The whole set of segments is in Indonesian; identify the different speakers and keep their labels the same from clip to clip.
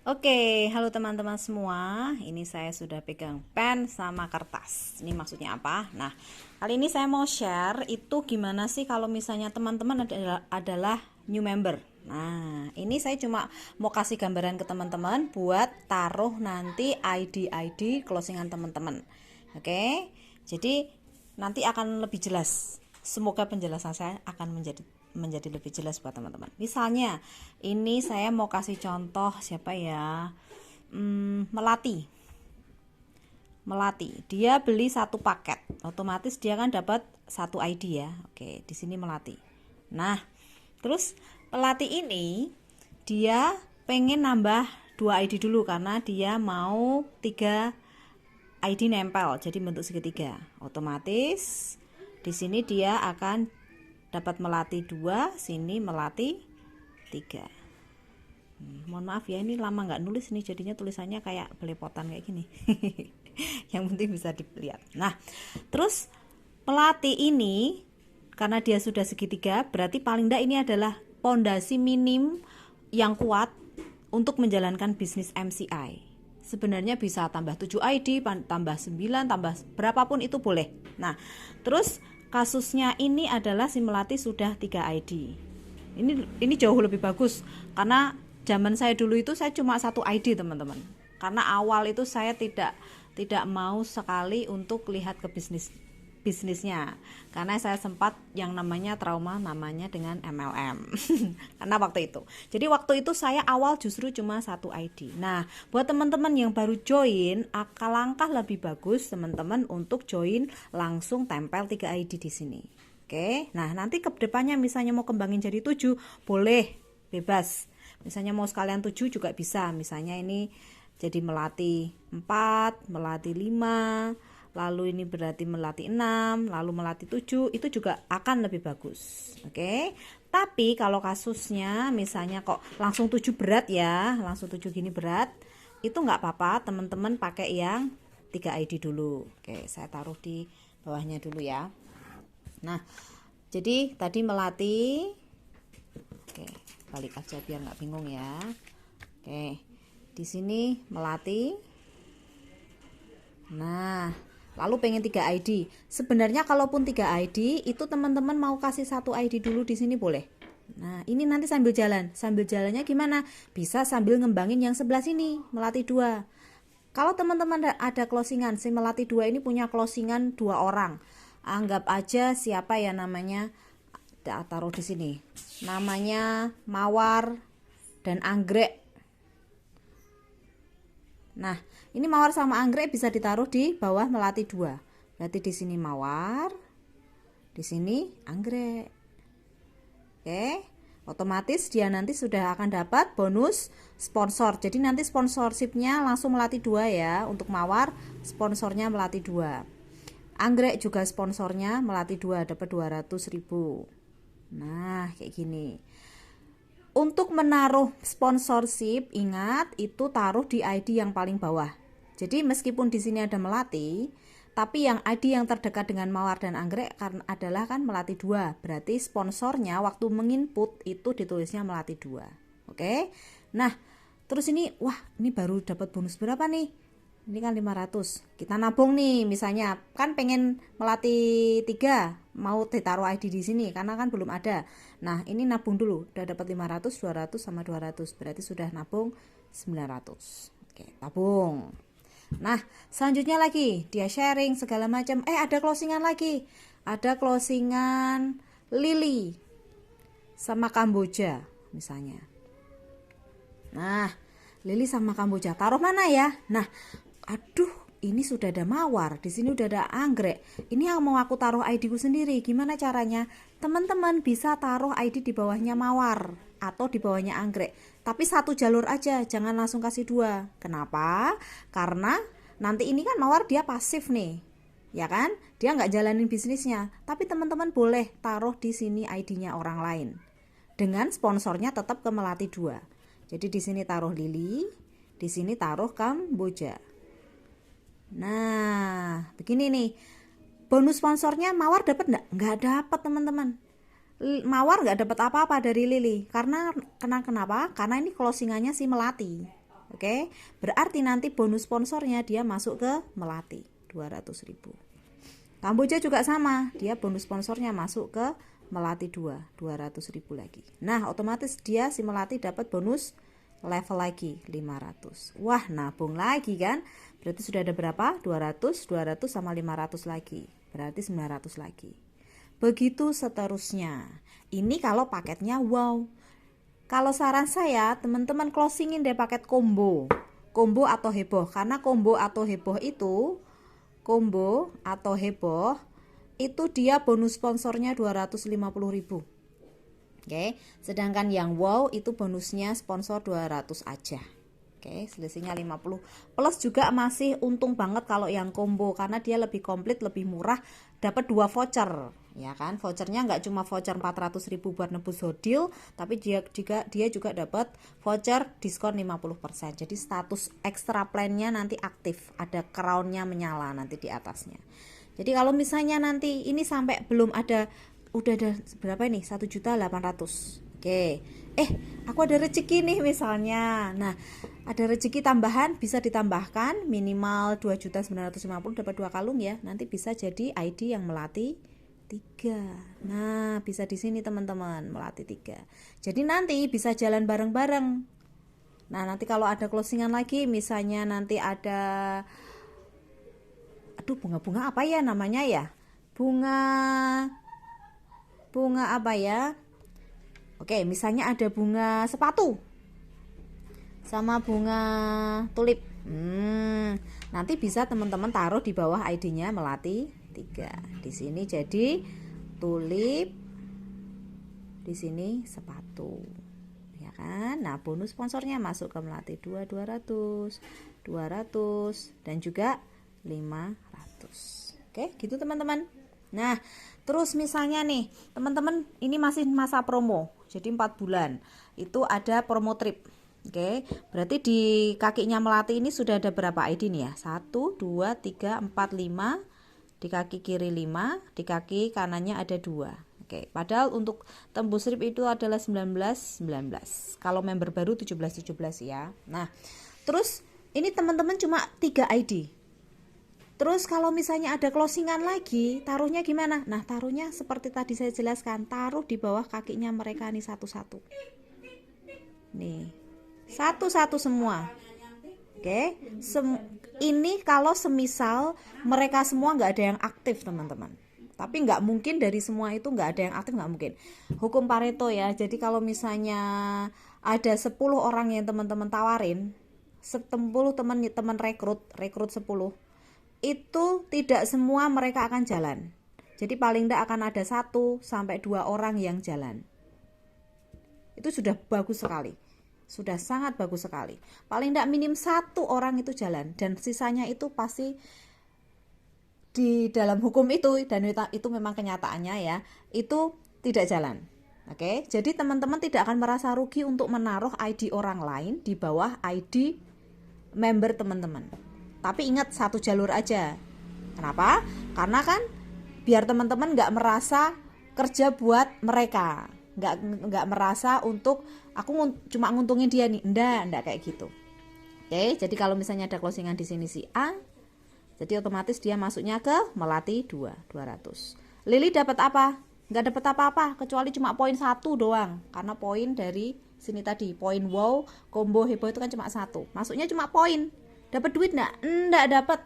Speaker 1: Oke, halo teman-teman semua. Ini saya sudah pegang pen sama kertas. Ini maksudnya apa? Nah, kali ini saya mau share itu gimana sih kalau misalnya teman-teman adalah new member. Nah, ini saya cuma mau kasih gambaran ke teman-teman buat taruh nanti ID closingan teman-teman. Oke, jadi nanti akan lebih jelas. Semoga penjelasan saya akan menjadi lebih jelas buat teman-teman. Misalnya, ini saya mau kasih contoh siapa ya? Melati. Melati. Dia beli satu paket. Otomatis dia kan dapat satu ID ya. Oke, di sini Melati. Nah, terus Melati ini dia pengen nambah 2 ID dulu karena dia mau 3 ID nempel jadi bentuk segitiga. Otomatis di sini dia akan dapat Melati 2, sini Melati 3. Mohon maaf ya, ini lama nggak nulis nih, jadinya tulisannya kayak belepotan kayak gini. Yang penting bisa dilihat. Nah, terus Melati ini karena dia sudah segitiga, berarti paling enggak ini adalah pondasi minim yang kuat untuk menjalankan bisnis MCI. Sebenarnya bisa tambah 7 ID, tambah 9, tambah berapapun itu boleh. Nah, terus kasusnya ini adalah si Melati sudah 3 ID. Ini jauh lebih bagus karena zaman saya dulu itu saya cuma 1 ID, teman-teman. Karena awal itu saya tidak mau sekali untuk lihat ke bisnisnya karena saya sempat yang namanya trauma namanya dengan MLM karena waktu itu. Jadi waktu itu saya awal justru cuma 1 ID. Nah, buat teman-teman yang baru join, langkah lebih bagus teman-teman untuk join langsung tempel 3 ID di sini. Oke. Nah, nanti ke depannya misalnya mau kembangin jadi 7, boleh, bebas. Misalnya mau sekalian 7 juga bisa. Misalnya ini jadi Melati 4, Melati 5, lalu ini berarti Melati 6, lalu Melati 7, itu juga akan lebih bagus. Oke. Tapi kalau kasusnya misalnya kok langsung 7 berat ya, langsung 7 gini berat, itu nggak apa-apa, teman-teman pakai yang 3 ID dulu. Oke, saya taruh di bawahnya dulu ya. Nah, jadi tadi Melati, oke, balik aja biar nggak bingung ya. Oke, di sini Melati. Nah, lalu pengen 3 ID. Sebenarnya kalaupun 3 ID itu teman-teman mau kasih 1 ID dulu di sini boleh. Nah, ini nanti sambil jalan. Sambil jalannya gimana? Bisa sambil ngembangin yang sebelah sini, Melati 2. Kalau teman-teman ada closingan, si Melati 2 ini punya closingan 2 orang. Anggap aja siapa ya namanya? Taruh di sini. Namanya Mawar dan Anggrek. Nah, ini Mawar sama Anggrek bisa ditaruh di bawah Melati 2. Berarti di sini Mawar, di sini Anggrek. Oke, otomatis dia nanti sudah akan dapat bonus sponsor. Jadi nanti sponsorshipnya langsung Melati 2 ya. Untuk Mawar, sponsornya Melati 2. Anggrek juga sponsornya Melati 2, dapat 200.000. Nah, kayak gini. Untuk menaruh sponsorship, ingat itu taruh di ID yang paling bawah. Jadi meskipun di sini ada Melati, tapi yang ID yang terdekat dengan Mawar dan Anggrek adalah kan Melati 2. Berarti sponsornya waktu menginput itu ditulisnya Melati 2. Oke. Nah, terus ini wah, ini baru dapat bonus berapa nih? Ini kan 500. Kita nabung nih, misalnya kan pengen Melati 3, mau ditaruh ID di sini karena kan belum ada. Nah, ini nabung dulu. Udah dapat 500, 200 sama 200. Berarti sudah nabung 900. Oke, tabung. Nah, selanjutnya lagi dia sharing segala macam. Ada closingan lagi. Ada closingan Lily sama Kamboja misalnya. Nah, Lily sama Kamboja taruh mana ya? Nah, aduh, ini sudah ada Mawar, di sini udah ada Anggrek. Ini yang mau aku taruh ID ku sendiri. Gimana caranya? Teman-teman bisa taruh ID di bawahnya Mawar atau di bawahnya Anggrek. Tapi satu jalur aja, jangan langsung kasih 2. Kenapa? Karena nanti ini kan Mawar dia pasif nih. Ya kan? Dia nggak jalanin bisnisnya. Tapi teman-teman boleh taruh di sini ID-nya orang lain. Dengan sponsornya tetap ke Melati 2. Jadi di sini taruh Lily, di sini taruh Kamboja. Nah, begini nih. Bonus sponsornya Mawar dapat enggak? Enggak dapat, teman-teman. Mawar enggak dapat apa-apa dari Lily. Karena kenapa? Karena ini closingannya si Melati. Oke, berarti nanti bonus sponsornya dia masuk ke Melati 200.000. Kamboja juga sama, dia bonus sponsornya masuk ke Melati 200.000 lagi. Nah, otomatis dia si Melati dapat bonus level lagi 500. Wah, nabung lagi kan? Berarti sudah ada berapa? 200 sama 500 lagi. Berarti 900 lagi. Begitu seterusnya. Ini kalau paketnya wow. Kalau saran saya, teman-teman closingin deh paket combo. Combo atau heboh, karena combo atau heboh itu dia bonus sponsornya 250.000. Oke, sedangkan yang wow itu bonusnya sponsor 200 aja. Oke, selisihnya 50. Plus juga masih untung banget kalau yang combo, karena dia lebih komplit, lebih murah, dapat 2 voucher. Ya kan, vouchernya nggak cuma voucher 400.000 buat nebus hodil, tapi dia juga dapat voucher diskon 50%. Jadi status extra plan-nya nanti aktif, ada crown-nya menyala nanti di atasnya. Jadi kalau misalnya nanti ini sampai belum ada, udah ada berapa ini? 1.800.000. Oke. Aku ada rezeki nih misalnya. Nah, ada rezeki tambahan, bisa ditambahkan minimal 2.950.000 dapat 2 kalung ya. Nanti bisa jadi ID yang Melati 3. Nah, bisa di sini teman-teman, Melati 3. Jadi nanti bisa jalan bareng-bareng. Nah, nanti kalau ada closingan lagi, misalnya nanti ada bunga-bunga apa ya namanya ya? Bunga apa ya? Oke, misalnya ada bunga sepatu sama bunga tulip. Nanti bisa teman-teman taruh di bawah ID-nya Melati 3. Di sini jadi tulip, di sini sepatu. Ya kan? Nah, bonus sponsornya masuk ke Melati 200, dan juga 500. Oke, gitu teman-teman. Nah, terus misalnya nih, teman-teman ini masih masa promo. Jadi 4 bulan. Itu ada promo trip. Oke, berarti di kakinya Melati ini sudah ada berapa ID nih ya? 1, 2, 3, 4, 5. Di kaki kiri 5, di kaki kanannya ada 2. Oke, padahal untuk tembus trip itu adalah 19. Kalau member baru 17 ya. Nah, terus ini teman-teman cuma 3 ID. Terus kalau misalnya ada closingan lagi, taruhnya gimana? Nah, taruhnya seperti tadi saya jelaskan, taruh di bawah kakinya mereka nih satu-satu. Nih, satu-satu semua. Oke, ini kalau semisal mereka semua nggak ada yang aktif teman-teman. Tapi nggak mungkin dari semua itu nggak ada yang aktif, nggak mungkin. Hukum Pareto ya, jadi kalau misalnya ada 10 orang yang teman-teman tawarin, 10 teman rekrut 10, itu tidak semua mereka akan jalan. Jadi paling tidak akan ada 1 sampai 2 orang yang jalan. Itu sudah bagus sekali. Sudah sangat bagus sekali. Paling tidak minim 1 orang itu jalan, dan sisanya itu pasti di dalam hukum itu, dan itu memang kenyataannya ya, itu tidak jalan. Oke, jadi teman-teman tidak akan merasa rugi untuk menaruh ID orang lain di bawah ID member teman-teman. Tapi ingat, satu jalur aja. Kenapa? Karena kan biar teman-teman nggak merasa kerja buat mereka, nggak merasa untuk aku cuma nguntungin dia nih, enggak kayak gitu. Oke, jadi kalau misalnya ada closingan di sini si A, jadi otomatis dia masuknya ke Melati 200. Lili dapat apa? Nggak dapat apa-apa, kecuali cuma poin 1 doang, karena poin dari sini tadi, poin wow, combo heboh itu kan cuma 1, masuknya cuma poin. Dapat duit enggak dapat.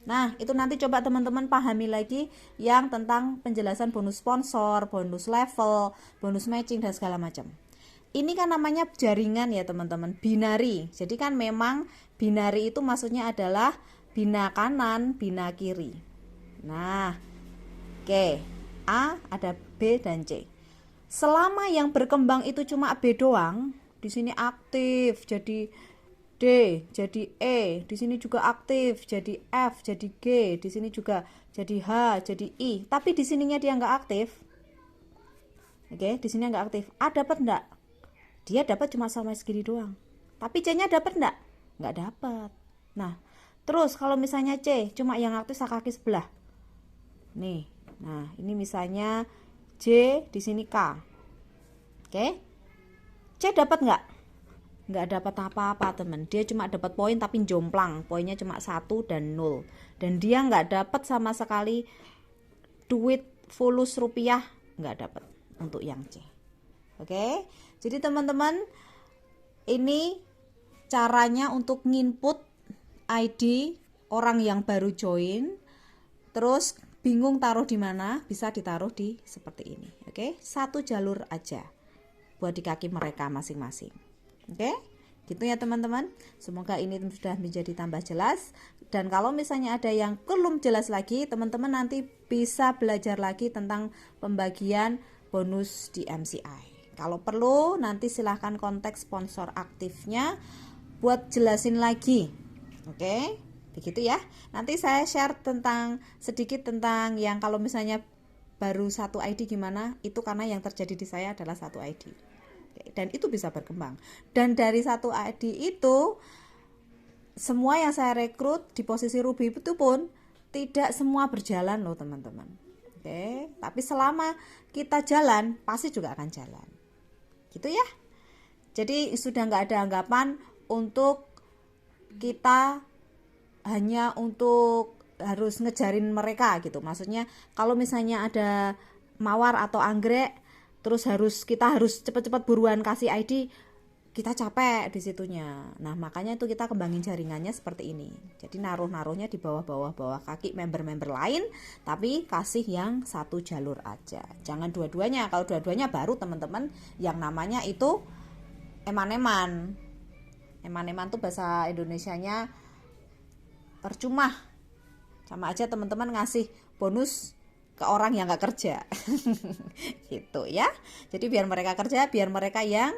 Speaker 1: Nah, itu nanti coba teman-teman pahami lagi yang tentang penjelasan bonus sponsor, bonus level, bonus matching dan segala macam. Ini kan namanya jaringan ya teman-teman, binari. Jadi kan memang binari itu maksudnya adalah bina kanan, bina kiri. Nah, oke. A, ada B dan C. Selama yang berkembang itu cuma B doang, di sini aktif jadi D, jadi E, di sini juga aktif jadi F, jadi G, di sini juga jadi H, jadi I. Tapi di sininya dia nggak aktif. Oke, di sini nggak aktif. A dapat enggak? Dia dapat cuma sama segini doang. Tapi C-nya dapat enggak? Nggak dapat. Nah, terus kalau misalnya C cuma yang aktif kaki sebelah. Nih. Nah, ini misalnya J, di sini K. Oke. C dapat enggak? nggak dapat apa-apa teman. Dia cuma dapat poin tapi jomplang, poinnya cuma 1 dan 0, dan dia nggak dapat sama sekali duit fulus rupiah, nggak dapat untuk yang C. Oke, jadi teman-teman, ini caranya untuk nginput ID orang yang baru join, terus bingung taruh di mana, bisa ditaruh di seperti ini. Oke, satu jalur aja buat di kaki mereka masing-masing. Oke, gitu ya teman-teman. Semoga ini sudah menjadi tambah jelas. Dan kalau misalnya ada yang belum jelas lagi, teman-teman nanti bisa belajar lagi tentang pembagian bonus di MCI. Kalau perlu nanti silahkan kontak sponsor aktifnya buat jelasin lagi. Oke, begitu ya. Nanti saya share sedikit tentang yang kalau misalnya baru satu ID gimana, itu karena yang terjadi di saya adalah satu ID. Dan itu bisa berkembang. Dan dari satu ID itu, semua yang saya rekrut di posisi Ruby itu pun tidak semua berjalan loh teman-teman. Oke, tapi selama kita jalan, pasti juga akan jalan. Gitu ya. Jadi sudah nggak ada anggapan untuk kita hanya untuk harus ngejarin mereka gitu. Maksudnya kalau misalnya ada mawar atau anggrek, terus kita harus cepat-cepat buruan kasih ID, kita capek di situnya. Nah makanya itu kita kembangin jaringannya seperti ini. Jadi naruhnya di bawah kaki member-member lain, tapi kasih yang satu jalur aja. Jangan dua-duanya. Kalau dua-duanya baru teman-teman yang namanya itu eman-eman. Eman-eman tuh bahasa Indonesianya percuma. Sama aja teman-teman ngasih bonus ke orang yang gak kerja. Gitu ya. Jadi biar mereka kerja, biar mereka yang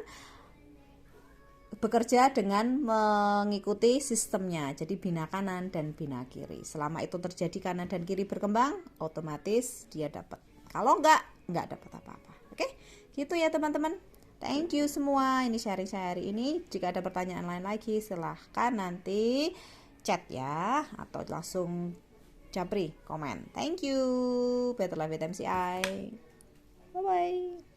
Speaker 1: bekerja dengan mengikuti sistemnya. Jadi bina kanan dan bina kiri. Selama itu terjadi kanan dan kiri berkembang, otomatis dia dapat. Kalau enggak dapat apa-apa. Oke? Gitu ya teman-teman. Thank you semua. Ini sharing saya hari ini. Jika ada pertanyaan lain lagi, silahkan nanti chat ya, atau langsung japri komen. Thank you. Better Life with MCI. Bye bye.